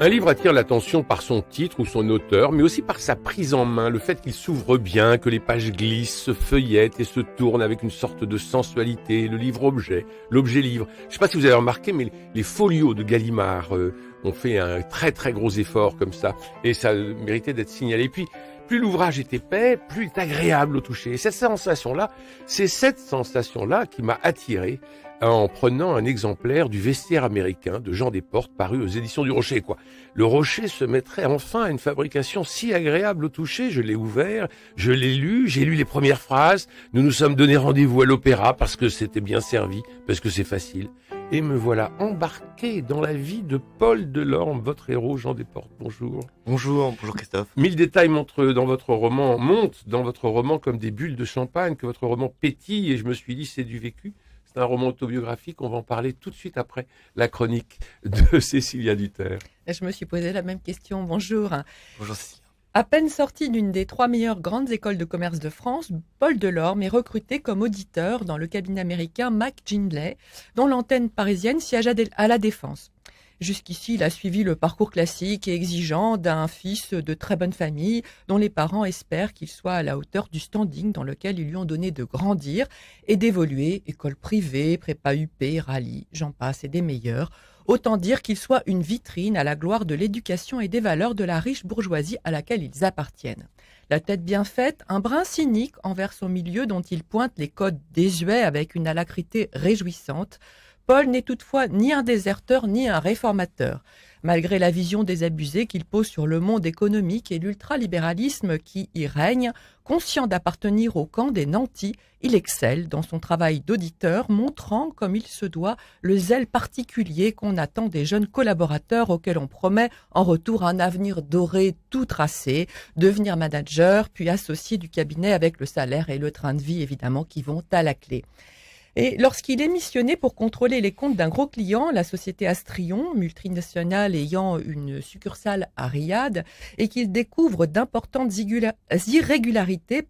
Un livre attire l'attention par son titre ou son auteur, mais aussi par sa prise en main, le fait qu'il s'ouvre bien, que les pages glissent, se feuillettent et se tournent avec une sorte de sensualité, le livre-objet, l'objet-livre. Je ne sais pas si vous avez remarqué, mais les folios de Gallimard ont fait un très très gros effort comme ça, et ça méritait d'être signalé. Et puis, plus l'ouvrage est épais, plus il est agréable au toucher. Et cette sensation-là, c'est cette sensation-là qui m'a attiré en prenant un exemplaire du Vestiaire américain de Jean Desportes paru aux éditions du Rocher, quoi. Le Rocher se mettrait enfin à une fabrication si agréable au toucher. Je l'ai ouvert, je l'ai lu, j'ai lu les premières phrases. Nous nous sommes donné rendez-vous à l'opéra parce que c'était bien servi, parce que c'est facile. Et me voilà embarqué dans la vie de Paul Delorme, votre héros, Jean Desportes. Bonjour. Bonjour Christophe. 1000 détails montent dans votre roman comme des bulles de champagne, que votre roman pétille, et je me suis dit, c'est du vécu. C'est un roman autobiographique, on va en parler tout de suite après la chronique de Cécilia Duterre. Je me suis posé la même question, bonjour. Bonjour Cécilia. À peine sorti d'une des 3 meilleures grandes écoles de commerce de France, Paul Delorme est recruté comme auditeur dans le cabinet américain McGinley, dont l'antenne parisienne siège à la Défense. Jusqu'ici, il a suivi le parcours classique et exigeant d'un fils de très bonne famille dont les parents espèrent qu'il soit à la hauteur du standing dans lequel ils lui ont donné de grandir et d'évoluer, école privée, prépa UP, rallye, j'en passe et des meilleurs. Autant dire qu'il soit une vitrine à la gloire de l'éducation et des valeurs de la riche bourgeoisie à laquelle ils appartiennent. La tête bien faite, un brin cynique envers son milieu dont il pointe les codes désuets avec une alacrité réjouissante, Paul n'est toutefois ni un déserteur ni un réformateur. Malgré la vision désabusée qu'il pose sur le monde économique et l'ultralibéralisme qui y règne, conscient d'appartenir au camp des nantis, il excelle dans son travail d'auditeur, montrant, comme il se doit, le zèle particulier qu'on attend des jeunes collaborateurs auxquels on promet en retour un avenir doré tout tracé, devenir manager, puis associé du cabinet avec le salaire et le train de vie évidemment qui vont à la clé. Et lorsqu'il est missionné pour contrôler les comptes d'un gros client, la société Astrion, multinationale ayant une succursale à Riyad, et qu'il découvre d'importantes irrégularités,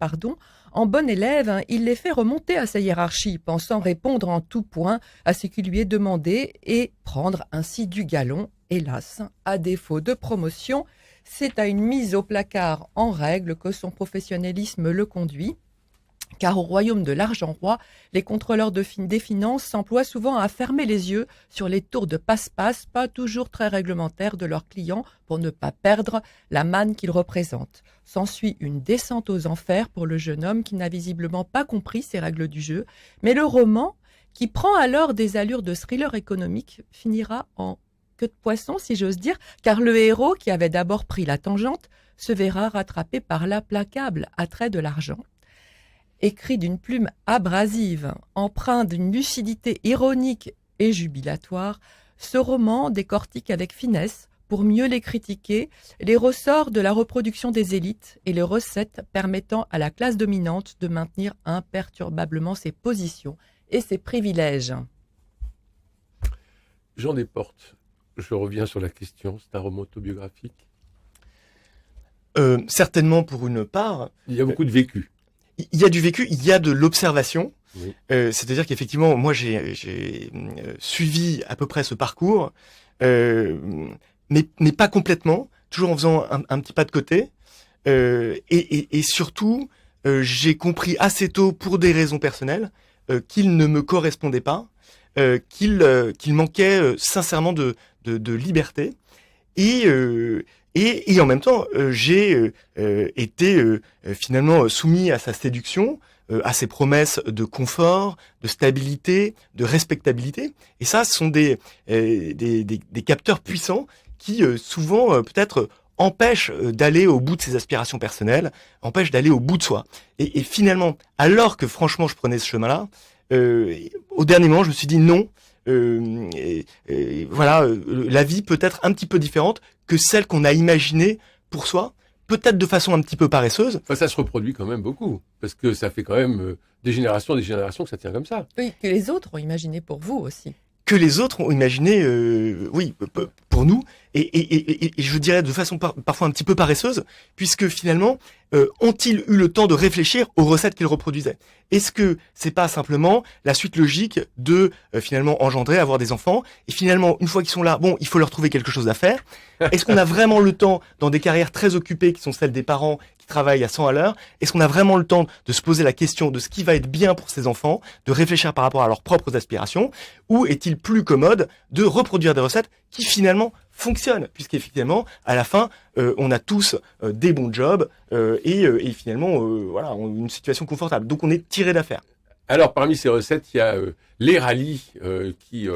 en bon élève, il les fait remonter à sa hiérarchie, pensant répondre en tout point à ce qui lui est demandé et prendre ainsi du galon. Hélas, à défaut de promotion, c'est à une mise au placard en règle que son professionnalisme le conduit. Car au royaume de l'argent roi, les contrôleurs des finances s'emploient souvent à fermer les yeux sur les tours de passe-passe, pas toujours très réglementaires de leurs clients, pour ne pas perdre la manne qu'ils représentent. S'ensuit une descente aux enfers pour le jeune homme qui n'a visiblement pas compris ces règles du jeu, mais le roman, qui prend alors des allures de thriller économique, finira en queue de poisson, si j'ose dire, car le héros, qui avait d'abord pris la tangente, se verra rattrapé par l'implacable attrait de l'argent. Écrit d'une plume abrasive, empreint d'une lucidité ironique et jubilatoire, ce roman décortique avec finesse, pour mieux les critiquer, les ressorts de la reproduction des élites et les recettes permettant à la classe dominante de maintenir imperturbablement ses positions et ses privilèges. Jean Desportes, je reviens sur la question, c'est un roman autobiographique. Certainement pour une part. Il y a beaucoup de vécu. Il y a du vécu, il y a de l'observation. Oui. C'est-à-dire qu'effectivement, moi j'ai suivi à peu près ce parcours, mais pas complètement, toujours en faisant un petit pas de côté. Et surtout, j'ai compris assez tôt, pour des raisons personnelles, qu'il ne me correspondait pas, qu'il manquait sincèrement de liberté. Et en même temps, j'ai été finalement soumis à sa séduction, à ses promesses de confort, de stabilité, de respectabilité. Et ça, ce sont des capteurs puissants qui souvent peut-être empêchent d'aller au bout de ses aspirations personnelles, empêchent d'aller au bout de soi. Et finalement, alors que franchement je prenais ce chemin-là, au dernier moment, je me suis dit non. Voilà, la vie peut être un petit peu différente que celle qu'on a imaginée pour soi, peut-être de façon un petit peu paresseuse. Enfin, ça se reproduit quand même beaucoup, parce que ça fait quand même des générations que ça tient comme ça. Oui, que les autres ont imaginé pour vous aussi. Que les autres ont imaginé, oui, pour nous, et je dirais de façon parfois un petit peu paresseuse, puisque finalement, ont-ils eu le temps de réfléchir aux recettes qu'ils reproduisaient? Est-ce que c'est pas simplement la suite logique de finalement engendrer, avoir des enfants, et finalement une fois qu'ils sont là, bon, il faut leur trouver quelque chose à faire. Est-ce qu'on a vraiment le temps, dans des carrières très occupées qui sont celles des parents qui travaillent à 100 à l'heure, est-ce qu'on a vraiment le temps de se poser la question de ce qui va être bien pour ces enfants, de réfléchir par rapport à leurs propres aspirations, ou est-il plus commode de reproduire des recettes qui finalement fonctionnent, puisqu'effectivement, à la fin, on a tous des bons jobs et finalement, voilà, une situation confortable. Donc on est tiré d'affaire. Alors, parmi ces recettes, il y a les rallyes qui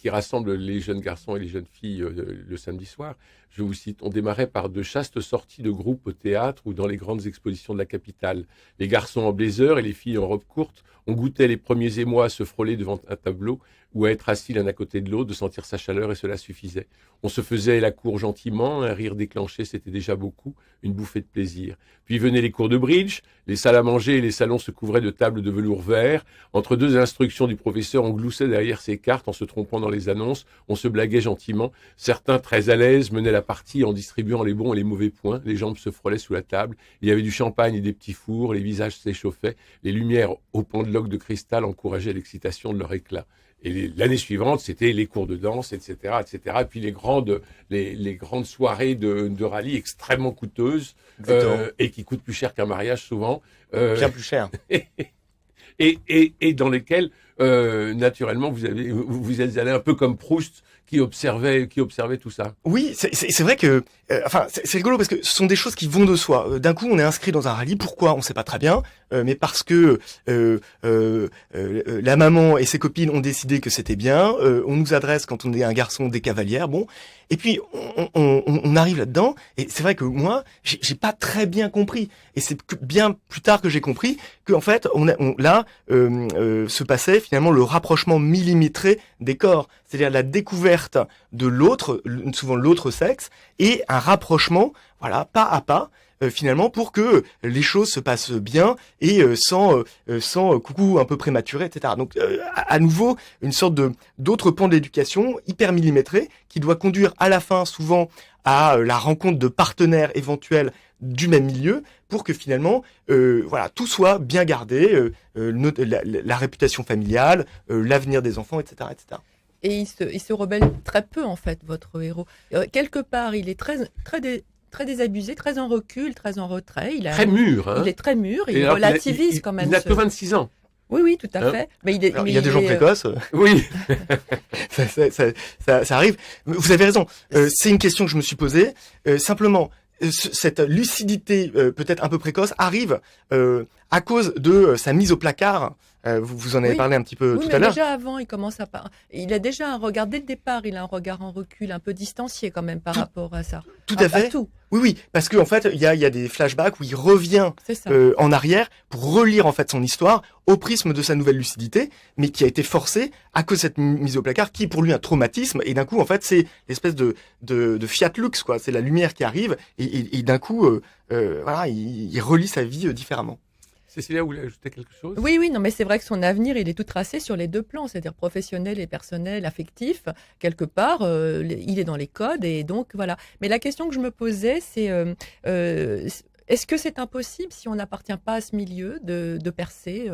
rassemblent les jeunes garçons et les jeunes filles le samedi soir. Je vous cite, on démarrait par de chastes sorties de groupes au théâtre ou dans les grandes expositions de la capitale. Les garçons en blazer et les filles en robe courte. On goûtait les premiers émois à se frôler devant un tableau ou à être assis l'un à côté de l'autre, de sentir sa chaleur, et cela suffisait. On se faisait la cour gentiment, un rire déclenché, c'était déjà beaucoup, une bouffée de plaisir. Puis venaient les cours de bridge, les salles à manger et les salons se couvraient de tables de velours vert. Entre deux instructions du professeur, on gloussait derrière ses cartes en se trompant dans les annonces, on se blaguait gentiment. Certains, très à l'aise, menaient la partie en distribuant les bons et les mauvais points. Les jambes se frôlaient sous la table. Il y avait du champagne et des petits fours, les visages s'échauffaient. Les lumières au pendeloque de cristal encourageaient l'excitation de leur éclat. Et l'année suivante, c'était les cours de danse, etc., etc. Et puis les grandes soirées de rallye extrêmement coûteuses et qui coûtent plus cher qu'un mariage souvent. Bien plus cher. Et dans lesquelles, naturellement, vous êtes allé un peu comme Proust qui observait tout ça. Oui, c'est vrai que, c'est rigolo parce que ce sont des choses qui vont de soi. D'un coup, on est inscrit dans un rallye. Pourquoi? On sait pas très bien, mais parce que la maman et ses copines ont décidé que c'était bien. On nous adresse quand on est un garçon des cavalières. Bon, et puis on arrive là-dedans. Et c'est vrai que moi, j'ai pas très bien compris. Et c'est bien plus tard que j'ai compris que en fait, se passait finalement le rapprochement millimétré des corps, c'est-à-dire la découverte de l'autre, souvent l'autre sexe, et un rapprochement, voilà, pas à pas, finalement, pour que les choses se passent bien et sans coucou un peu prématuré, etc. Donc, à nouveau, une sorte d'autre pan de l'éducation hyper millimétré qui doit conduire à la fin, souvent, à la rencontre de partenaires éventuels du même milieu pour que finalement, voilà, tout soit bien gardé, la réputation familiale, l'avenir des enfants, etc., etc. Et il se rebelle très peu, en fait, votre héros. Quelque part, il est très désabusé, très en recul, très en retrait. Très mur. Hein. Il est très mûr, il relativise quand même. Il n'a que 26 ans. Oui, tout à fait. Mais il y a des gens précoces. Oui. ça arrive. Vous avez raison. C'est une question que je me suis posée. Simplement, cette lucidité peut-être un peu précoce arrive à cause de sa mise au placard. Vous en avez parlé un petit peu tout à l'heure. Déjà avant, il a déjà un regard dès le départ. Il a un regard en recul, un peu distancié quand même par rapport à ça. Tout à fait. Tout. Oui, parce qu'en fait, il y a des flashbacks où il revient en arrière pour relire en fait son histoire au prisme de sa nouvelle lucidité, mais qui a été forcée à cause de cette mise au placard, qui est pour lui un traumatisme. Et d'un coup, en fait, c'est l'espèce de fiat lux, quoi. C'est la lumière qui arrive et d'un coup, voilà, il relit sa vie différemment. Cécilia, vous voulez ajouter quelque chose? Oui, non, mais c'est vrai que son avenir, il est tout tracé sur les deux plans, c'est-à-dire professionnel et personnel, affectif. Quelque part, il est dans les codes et donc voilà. Mais la question que je me posais, c'est est-ce que c'est impossible, si on n'appartient pas à ce milieu, de percer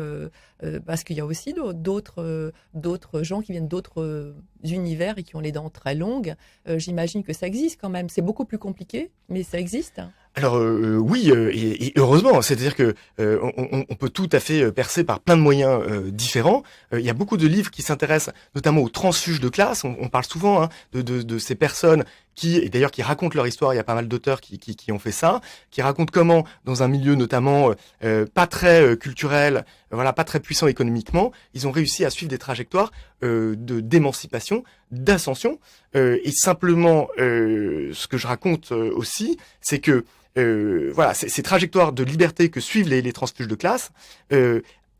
parce qu'il y a aussi d'autres gens qui viennent d'autres univers et qui ont les dents très longues. J'imagine que ça existe quand même. C'est beaucoup plus compliqué, mais ça existe. Alors oui, et heureusement, c'est-à-dire que on peut tout à fait percer par plein de moyens différents. Il y a beaucoup de livres qui s'intéressent notamment aux transfuges de classe. On parle souvent de ces personnes et d'ailleurs qui racontent leur histoire. Il y a pas mal d'auteurs qui ont fait ça, qui racontent comment dans un milieu notamment pas très culturel, voilà, pas très puissant économiquement, ils ont réussi à suivre des trajectoires d'émancipation, d'ascension. Et simplement, ce que je raconte aussi, c'est que voilà, ces trajectoires de liberté que suivent les transfuges de classe,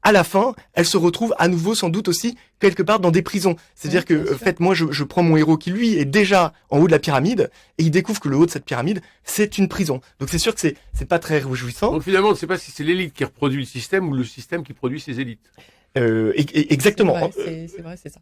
à la fin, elles se retrouvent à nouveau sans doute aussi quelque part dans des prisons. C'est-à-dire que, en fait, moi, je prends mon héros qui, lui, est déjà en haut de la pyramide et il découvre que le haut de cette pyramide, c'est une prison. Donc c'est sûr que c'est pas très réjouissant. Donc finalement, on ne sait pas si c'est l'élite qui reproduit le système ou le système qui produit ses élites. Exactement. C'est vrai, c'est ça.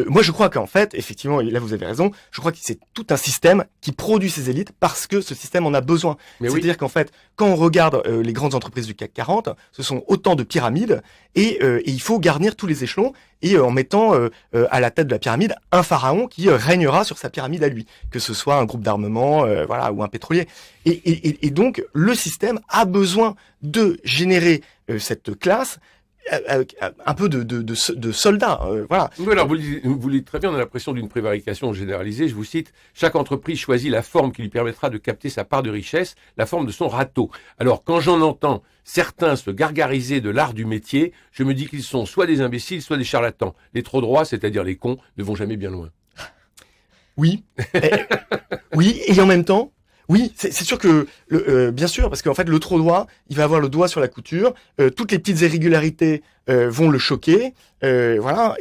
Moi, je crois qu'en fait, effectivement, et là vous avez raison, je crois que c'est tout un système qui produit ces élites parce que ce système en a besoin. C'est-à-dire qu'en fait, quand on regarde les grandes entreprises du CAC 40, ce sont autant de pyramides et il faut garnir tous les échelons et en mettant à la tête de la pyramide un pharaon qui régnera sur sa pyramide à lui, que ce soit un groupe d'armement, voilà, ou un pétrolier. Et donc, le système a besoin de générer cette classe un peu de soldats, voilà. Oui, alors vous le dites très bien, on a l'impression d'une prévarication généralisée. Je vous cite, chaque entreprise choisit la forme qui lui permettra de capter sa part de richesse, la forme de son râteau. Alors quand j'en entends certains se gargariser de l'art du métier, je me dis qu'ils sont soit des imbéciles, soit des charlatans. Les trop droits, c'est-à-dire les cons, ne vont jamais bien loin. Oui, oui, et en même temps, oui, c'est sûr que, bien sûr, parce qu'en fait, le trop droit, il va avoir le doigt sur la couture, toutes les petites irrégularités vont le choquer, voilà,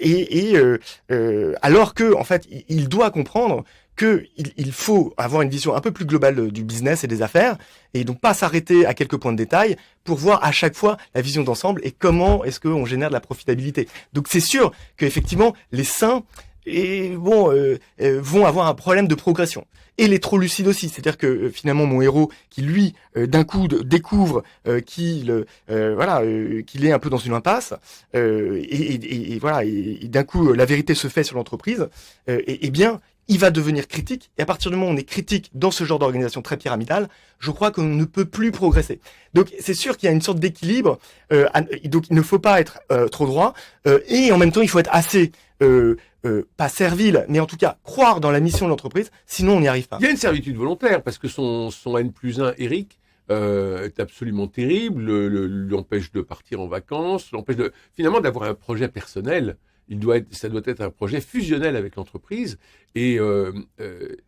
alors que, en fait, il doit comprendre que il faut avoir une vision un peu plus globale du business et des affaires, et donc pas s'arrêter à quelques points de détail pour voir à chaque fois la vision d'ensemble et comment est-ce qu'on génère de la profitabilité. Donc c'est sûr qu'effectivement, les sains vont avoir un problème de progression. Et les trop lucides aussi, c'est-à-dire que finalement mon héros qui lui d'un coup découvre qu'il est un peu dans une impasse et voilà et d'un coup la vérité se fait sur l'entreprise et bien il va devenir critique et à partir du moment où on est critique dans ce genre d'organisation très pyramidale, je crois qu'on ne peut plus progresser. Donc c'est sûr qu'il y a une sorte d'équilibre, donc il ne faut pas être trop droit et en même temps il faut être assez pas servile, mais en tout cas croire dans la mission de l'entreprise, sinon on n'y arrive pas. Il y a une servitude volontaire, parce que son N+1, Eric, est absolument terrible, l'empêche de partir en vacances, l'empêche finalement d'avoir un projet personnel. Ça doit être un projet fusionnel avec l'entreprise. Et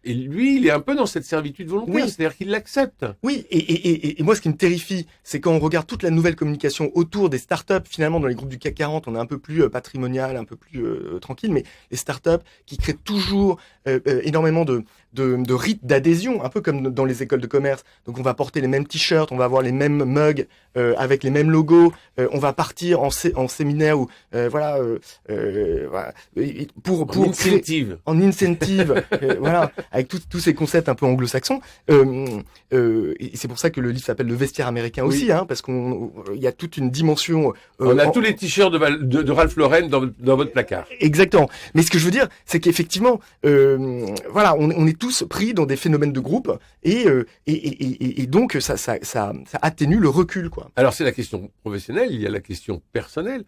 lui, il est un peu dans cette servitude volontaire, oui. C'est-à-dire qu'il l'accepte. Oui, et moi, ce qui me terrifie, c'est quand on regarde toute la nouvelle communication autour des startups. Finalement, dans les groupes du CAC 40, on est un peu plus patrimonial, un peu plus tranquille, mais les startups qui créent toujours énormément de rites d'adhésion, un peu comme dans les écoles de commerce. Donc, on va porter les mêmes t-shirts, on va avoir les mêmes mugs avec les mêmes logos, on va partir en séminaire ou voilà, pour incentive. En incentive, voilà, avec tous ces concepts un peu anglo-saxons. Et c'est pour ça que le livre s'appelle Le vestiaire américain aussi, hein, parce qu'il y a toute une dimension. On a tous les t-shirts de Ralph Lauren dans votre placard. Exactement. Mais ce que je veux dire, c'est qu'effectivement, voilà, on est tous pris dans des phénomènes de groupe et donc ça atténue le recul, quoi. Alors c'est la question professionnelle, il y a la question personnelle.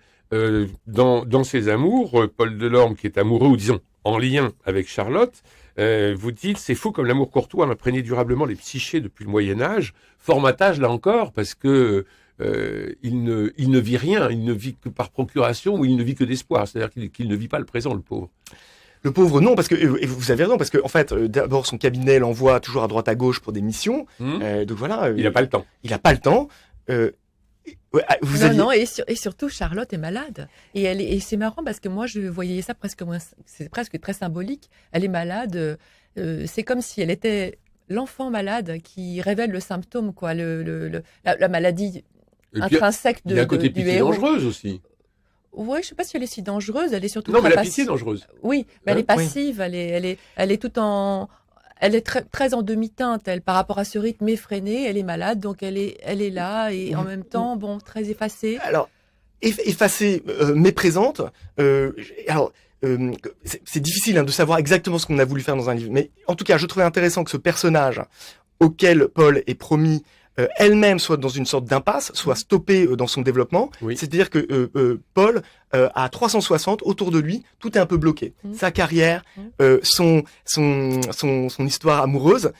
Dans ses amours, Paul Delorme, qui est amoureux, ou disons en lien avec Charlotte, vous dites, c'est fou comme l'amour courtois a imprégné durablement les psychés depuis le Moyen-Âge. Formatage, là encore, parce que il ne vit rien, il ne vit que par procuration ou il ne vit que d'espoir. C'est-à-dire qu'il ne vit pas le présent, le pauvre. Le pauvre, non, parce que et vous avez raison, parce que en fait, d'abord son cabinet l'envoie toujours à droite à gauche pour des missions. Donc voilà. Il n'a pas le temps. Il n'a pas le temps. Non, et surtout Charlotte est malade. Et c'est marrant parce que moi je voyais ça c'est presque très symbolique. Elle est malade. C'est comme si elle était l'enfant malade qui révèle le symptôme, quoi, la maladie intrinsèque de. Il y a un côté pitié dangereuse aussi. Oui, je sais pas si elle est si dangereuse. Elle est surtout. Non, mais la pitié est dangereuse. Oui, mais elle est passive. Oui. Elle est tout en. Elle est très en demi-teinte, elle, par rapport à ce rythme effréné. Elle est malade, donc elle est là et en même temps, bon, très effacée. Alors, effacée, mais présente. Alors, c'est difficile de savoir exactement ce qu'on a voulu faire dans un livre. Mais en tout cas, je trouvais intéressant que ce personnage auquel Paul est promis elle-même soit dans une sorte d'impasse, soit stoppée dans son développement. Oui. C'est-à-dire que Paul, à 360, autour de lui, tout est un peu bloqué. Sa carrière, son histoire amoureuse,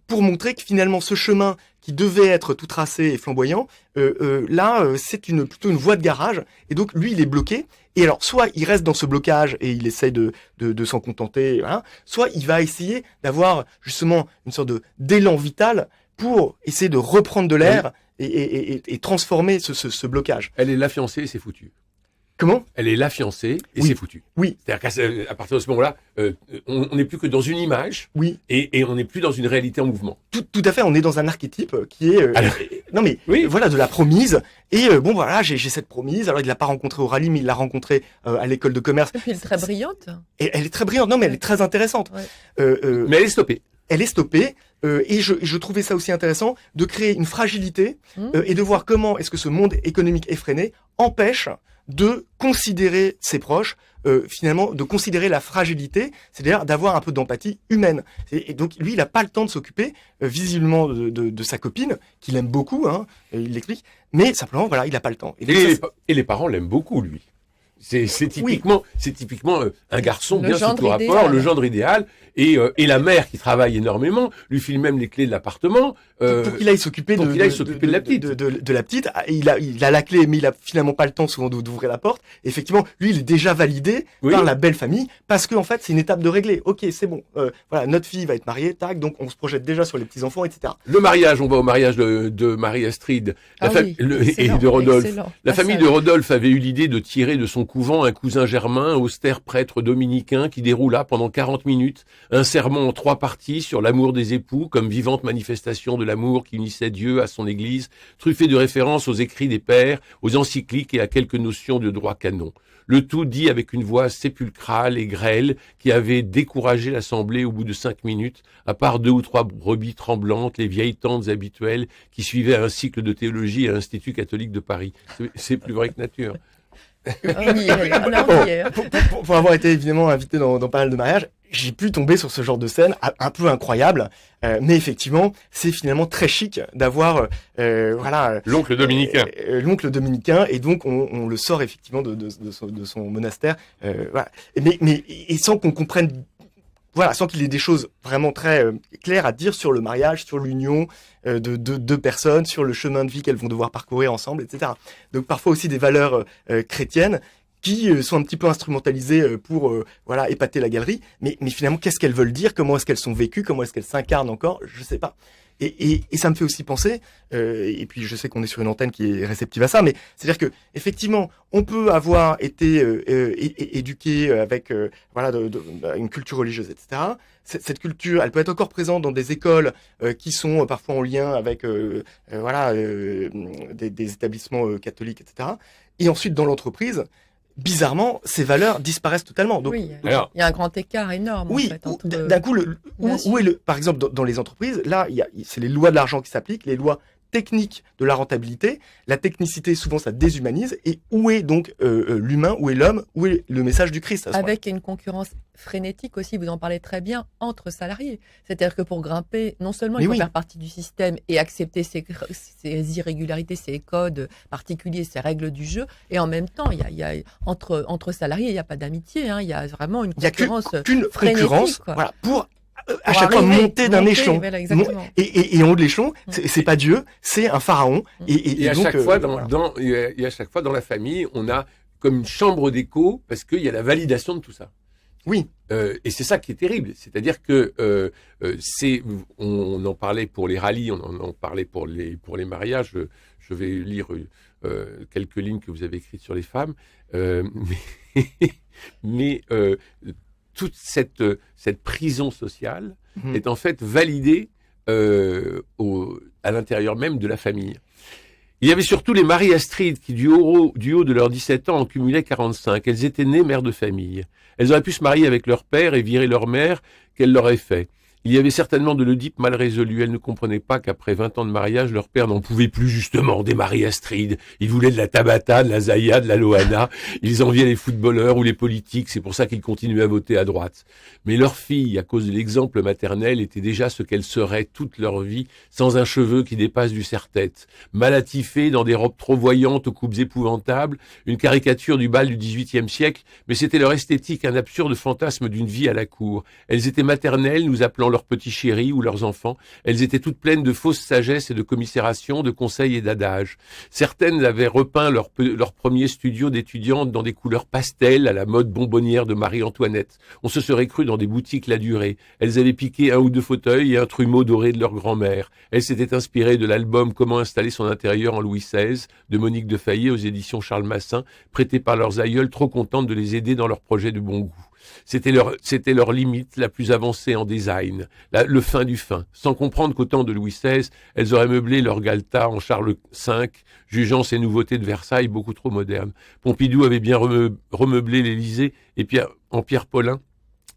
pour montrer que finalement ce chemin qui devait être tout tracé et flamboyant, c'est plutôt une voie de garage. Et donc lui, il est bloqué. Et alors, soit il reste dans ce blocage et il essaye de s'en contenter, voilà, soit il va essayer d'avoir justement une sorte d'élan vital pour essayer de reprendre de l'air et transformer ce blocage. Elle est la fiancée et c'est foutu. Comment? Elle est la fiancée et Oui. c'est foutu. Oui. C'est-à-dire qu'à partir de ce moment-là, on n'est plus que dans une image Oui. et on n'est plus dans une réalité en mouvement. Tout à fait, on est dans un archétype qui est Alors, non mais oui. voilà, de la promise. Et bon voilà, j'ai cette promise. Alors il l'a pas rencontrée au rallye, mais il l'a rencontrée à l'école de commerce. Et puis elle est très brillante. Et elle est très brillante. Non mais elle est très intéressante. Ouais. Mais elle est stoppée. Elle est stoppée. Et je trouvais ça aussi intéressant de créer une fragilité et de voir comment est-ce que ce monde économique effréné empêche de considérer ses proches, finalement, de considérer la fragilité, c'est-à-dire d'avoir un peu d'empathie humaine. Et donc, lui, il n'a pas le temps de s'occuper, visiblement, de sa copine, qu'il aime beaucoup, hein, il l'explique, mais simplement, voilà, il n'a pas le temps. Et les parents l'aiment beaucoup, lui. C'est typiquement un garçon Le bien sous gendre tout rapport, idéal. le gendre idéal, et la mère qui travaille énormément, lui file même les clés de l'appartement. Pour qu'il aille s'occuper pour de qu'il aille s'occuper de la petite. de la petite. Il a la clé, mais il a finalement pas le temps souvent d'ouvrir la porte. Et effectivement, lui, il est déjà validé Oui. par la belle famille parce que en fait, c'est une étape de régler. Ok, c'est bon. Voilà, notre fille va être mariée, tac. Donc, on se projette déjà sur les petits enfants, etc. Le mariage, on va au mariage de Marie-Astrid et de Rodolphe. La famille de Rodolphe avait eu l'idée de tirer de son couvent un cousin germain, austère prêtre dominicain, qui déroula pendant 40 minutes un sermon en 3 parties sur l'amour des époux comme vivante manifestation de l'amour qui unissait Dieu à son Église, truffé de références aux écrits des pères, aux encycliques et à quelques notions de droit canon. Le tout dit avec une voix sépulcrale et grêle qui avait découragé l'assemblée au bout de 5 minutes, à part 2 ou 3 brebis tremblantes, les vieilles tantes habituelles qui suivaient un cycle de théologie à l'Institut catholique de Paris. C'est plus vrai que nature. On y est, là, on y est. Pour avoir été évidemment invité dans pas mal de mariages, j'ai pu tomber sur ce genre de scène un peu incroyable, mais effectivement, c'est finalement très chic d'avoir voilà L'oncle dominicain. L'oncle dominicain, et donc on le sort effectivement de son monastère, voilà. Mais sans qu'on comprenne, voilà, sans qu'il ait des choses vraiment très claires à dire sur le mariage, sur l'union de deux personnes, sur le chemin de vie qu'elles vont devoir parcourir ensemble, etc. Donc parfois aussi des valeurs chrétiennes qui sont un petit peu instrumentalisées pour voilà, épater la galerie, mais finalement qu'est-ce qu'elles veulent dire, comment est-ce qu'elles sont vécues, comment est-ce qu'elles s'incarnent encore, je sais pas. Et ça me fait aussi penser, et puis je sais qu'on est sur une antenne qui est réceptive à ça, mais c'est-à-dire que effectivement, on peut avoir été éduqué avec voilà une culture religieuse, etc. Cette culture, elle peut être encore présente dans des écoles qui sont parfois en lien avec voilà des établissements catholiques, etc. Et ensuite dans l'entreprise, bizarrement, ces valeurs disparaissent totalement. Donc, oui, il y a un grand écart énorme. Oui, en fait, d'un coup, où est par exemple, dans les entreprises, là, c'est les lois de l'argent qui s'appliquent, les lois techniques de la rentabilité. La technicité, souvent, ça déshumanise. Et où est donc l'humain, où est l'homme, où est le message du Christ à ce Avec une concurrence frénétique aussi, vous en parlez très bien, entre salariés. C'est-à-dire que pour grimper, non seulement il faut faire partie du système et accepter ces irrégularités, ces codes particuliers, ces règles du jeu, et en même temps, il y a entre salariés, il n'y a pas d'amitié, hein, il y a vraiment une concurrence qu'une concurrence, quoi. Voilà, pour à chaque fois monter d'un échelon. Voilà, et en haut de l'échelon, c'est pas Dieu, c'est un pharaon. Et à donc, chaque fois, voilà. à chaque fois dans la famille, on a comme une chambre d'écho parce qu'il y a la validation de tout ça. Oui. Et c'est ça qui est terrible. C'est-à-dire que on en parlait pour les rallyes, on en parlait pour les mariages. Je vais lire quelques lignes que vous avez écrites sur les femmes. Mais toute cette prison sociale est en fait validée à l'intérieur même de la famille. Il y avait surtout les Marie-Astrid qui, du haut de leurs 17 ans, en cumulaient 45. Elles étaient nées mères de famille. Elles auraient pu se marier avec leur père et virer leur mère, qu'elle leur ait fait. Il y avait certainement de l'Oedipe mal résolu. Elles ne comprenaient pas qu'après 20 ans de mariage, leur père n'en pouvait plus justement des Marie-Astrid. Ils voulaient de la Tabata, de la Zaya, de la Loana. Ils enviaient les footballeurs ou les politiques. C'est pour ça qu'ils continuaient à voter à droite. Mais leur fille, à cause de l'exemple maternel, était déjà ce qu'elle serait toute leur vie, sans un cheveu qui dépasse du serre-tête. Mal attifée, dans des robes trop voyantes aux coupes épouvantables, une caricature du bal du XVIIIe siècle, mais c'était leur esthétique, un absurde fantasme d'une vie à la cour. Elles étaient maternelles, nous appelant leurs petits chéris ou leurs enfants. Elles étaient toutes pleines de fausse sagesse et de commisération, de conseils et d'adages. Certaines avaient repeint leur premier studio d'étudiantes dans des couleurs pastel à la mode bonbonnière de Marie-Antoinette. On se serait cru dans des boutiques La Durée. Elles avaient piqué un ou deux fauteuils et un trumeau doré de leur grand-mère. Elles s'étaient inspirées de l'album Comment installer son intérieur en Louis XVI de Monique de Fayet aux éditions Charles Massin, prêté par leurs aïeuls trop contentes de les aider dans leur projet de bon goût. C'était leur limite la plus avancée en design, le fin du fin. Sans comprendre qu'au temps de Louis XVI, elles auraient meublé leur Galta en Charles V, jugeant ces nouveautés de Versailles beaucoup trop modernes. Pompidou avait bien remeublé l'Élysée, et puis en Pierre Paulin,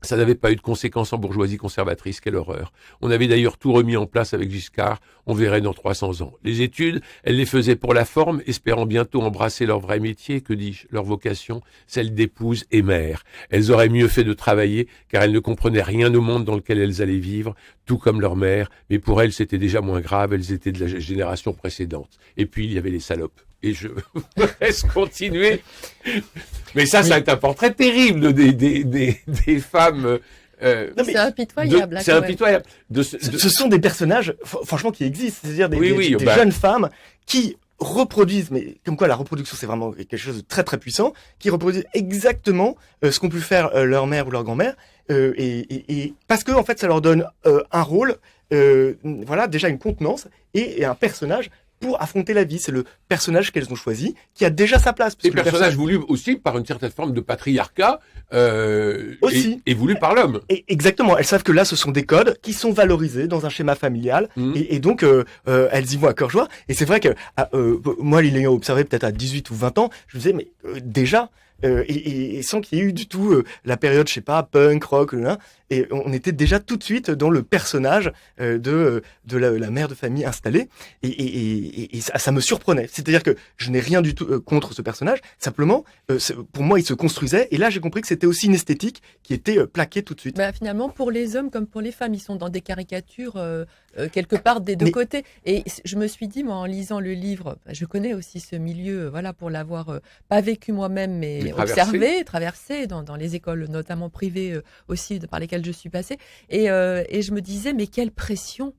ça n'avait pas eu de conséquences en bourgeoisie conservatrice, quelle horreur. On avait d'ailleurs tout remis en place avec Giscard, on verrait dans 300 ans. Les études, elles les faisaient pour la forme, espérant bientôt embrasser leur vrai métier, que dis-je, leur vocation, celle d'épouse et mère. Elles auraient mieux fait de travailler, car elles ne comprenaient rien au monde dans lequel elles allaient vivre, tout comme leur mère, mais pour elles c'était déjà moins grave, elles étaient de la génération précédente. Et puis il y avait les salopes. Et je laisse continuer. Mais ça c'est un portrait terrible des femmes. C'est impitoyable. C'est impitoyable. Ce sont des personnages, franchement, qui existent. C'est-à-dire des jeunes femmes qui reproduisent, mais comme quoi la reproduction c'est vraiment quelque chose de très très puissant, qui reproduisent exactement ce qu'ont pu faire leur mère ou leur grand-mère, et parce que en fait ça leur donne un rôle, voilà, déjà une contenance et un personnage pour affronter la vie. C'est le personnage qu'elles ont choisi, qui a déjà sa place. Et personnage voulu aussi par une certaine forme de patriarcat, aussi. Et voulu par l'homme. Et exactement. Elles savent que là, ce sont des codes qui sont valorisés dans un schéma familial, et donc elles y vont à cœur joie. Et c'est vrai que moi, l'ayant observé peut-être à 18 ou 20 ans, je me disais, mais déjà, et sans qu'il y ait eu du tout la période, je sais pas, punk, rock, et on était déjà tout de suite dans le personnage de la mère de famille installée, et ça me surprenait. C'est-à-dire que je n'ai rien du tout contre ce personnage, simplement, pour moi, il se construisait, et là, j'ai compris que c'était aussi une esthétique qui était plaquée tout de suite. Bah, finalement, pour les hommes comme pour les femmes, ils sont dans des caricatures quelque part des deux côtés. Et je me suis dit, moi, en lisant le livre, je connais aussi ce milieu, voilà, pour l'avoir pas vécu moi-même, mais observé, traversé dans les écoles, notamment privées aussi, par lesquelles je suis passée. Et je me disais, mais quelle pression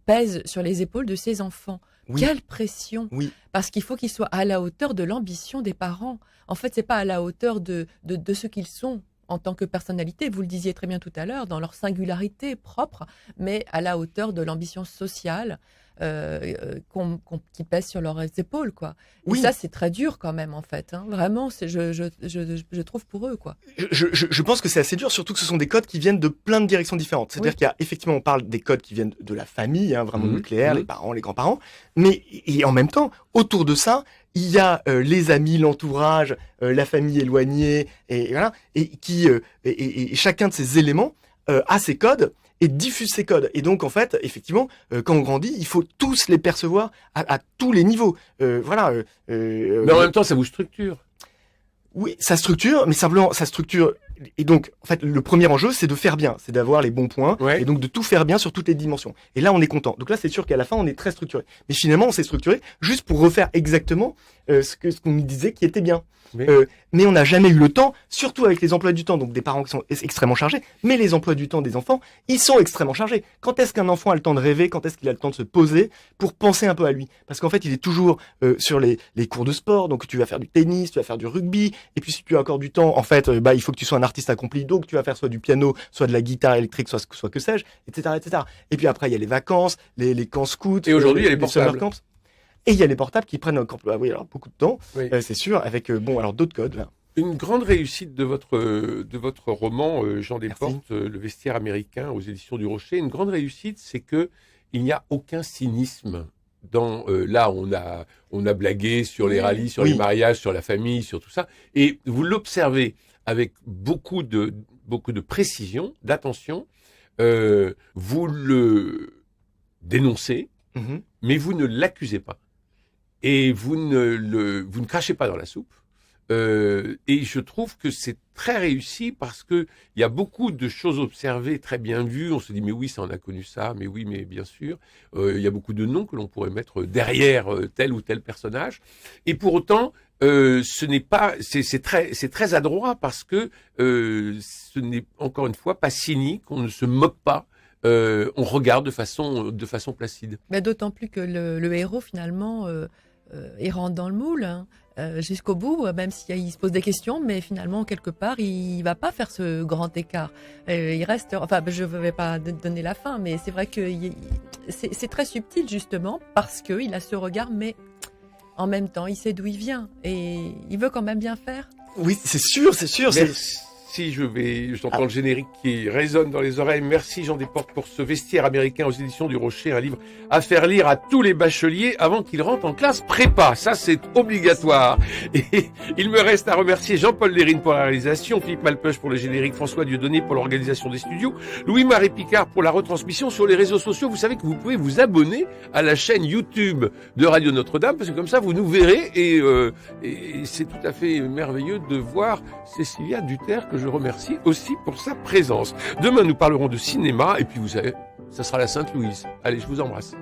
pèse sur les épaules de ces enfants. Oui. Quelle pression. Oui. Parce qu'il faut qu'ils soient à la hauteur de l'ambition des parents. En fait, c'est pas à la hauteur de ce qu'ils sont en tant que personnalité, vous le disiez très bien tout à l'heure, dans leur singularité propre, mais à la hauteur de l'ambition sociale qui pèse sur leurs épaules, quoi. Oui. Et ça, c'est très dur quand même, en fait. Hein. Vraiment, je trouve pour eux, quoi. Je pense que c'est assez dur, surtout que ce sont des codes qui viennent de plein de directions différentes. C'est-à-dire qu'il y a effectivement, on parle des codes qui viennent de la famille, hein, vraiment nucléaire, les parents, les grands-parents, mais et en même temps, autour de ça, il y a les amis, l'entourage, la famille éloignée, et voilà, et chacun de ces éléments a ses codes et diffuse ses codes. Et donc, en fait, effectivement, quand on grandit, il faut tous les percevoir à tous les niveaux. Voilà. Mais en même temps, ça vous structure. Oui, ça structure, mais simplement, ça structure. Et donc, en fait, le premier enjeu, c'est de faire bien, c'est d'avoir les bons points, et donc de tout faire bien sur toutes les dimensions. Et là, on est content. Donc là, c'est sûr qu'à la fin, on est très structuré. Mais finalement, on s'est structuré juste pour refaire exactement ce qu'on nous disait qui était bien. Mais on n'a jamais eu le temps, surtout avec les emplois du temps, donc des parents qui sont extrêmement chargés, mais les emplois du temps des enfants, ils sont extrêmement chargés. Quand est-ce qu'un enfant a le temps de rêver? Quand est-ce qu'il a le temps de se poser pour penser un peu à lui? Parce qu'en fait, il est toujours sur les cours de sport, donc tu vas faire du tennis, tu vas faire du rugby, et puis si tu as encore du temps, en fait, il faut que tu sois un artiste accompli, donc tu vas faire soit du piano, soit de la guitare électrique, soit que sais-je, etc., etc. Et puis après, il y a les vacances, les camps scouts. Et aujourd'hui, il y a les portables. Et il y a les portables qui prennent alors beaucoup de temps, c'est sûr, avec alors d'autres codes là. Une grande réussite de votre roman Jean Desportes, Le Vestiaire américain aux éditions du Rocher. Une grande réussite, c'est que il n'y a aucun cynisme dans là on a blagué sur les rallyes, sur les mariages, sur la famille, sur tout ça, et vous l'observez avec beaucoup de précision, d'attention. Vous le dénoncez, mais vous ne l'accusez pas. Et vous ne crachez pas dans la soupe. Et je trouve que c'est très réussi parce que il y a beaucoup de choses observées, très bien vues. On se dit, mais oui, ça, on a connu ça. Mais oui, mais bien sûr. Il y a beaucoup de noms que l'on pourrait mettre derrière tel ou tel personnage. Et pour autant, ce n'est pas, c'est très adroit parce que ce n'est encore une fois pas cynique. On ne se moque pas on regarde de façon placide. Mais d'autant plus que le héros, finalement, il rentre dans le moule, hein, jusqu'au bout, même s'il se pose des questions, mais finalement, quelque part, il va pas faire ce grand écart. Il reste, enfin, je ne vais pas donner la fin, mais c'est vrai que c'est très subtil, justement, parce qu'il a ce regard, mais en même temps, il sait d'où il vient, et il veut quand même bien faire. Oui, c'est sûr. Merci, j'entends le générique qui résonne dans les oreilles. Merci Jean Desportes pour ce Vestiaire américain aux éditions du Rocher, un livre à faire lire à tous les bacheliers avant qu'ils rentrent en classe prépa. Ça, c'est obligatoire. Et il me reste à remercier Jean-Paul Lérine pour la réalisation, Philippe Malpeuch pour le générique, François Dieudonné pour l'organisation des studios, Louis-Marie Picard pour la retransmission sur les réseaux sociaux. Vous savez que vous pouvez vous abonner à la chaîne YouTube de Radio Notre-Dame, parce que comme ça, vous nous verrez et c'est tout à fait merveilleux de voir Cécilia Duterre, que je remercie aussi pour sa présence. Demain, nous parlerons de cinéma et puis vous savez, ça sera la Sainte-Louise. Allez, je vous embrasse.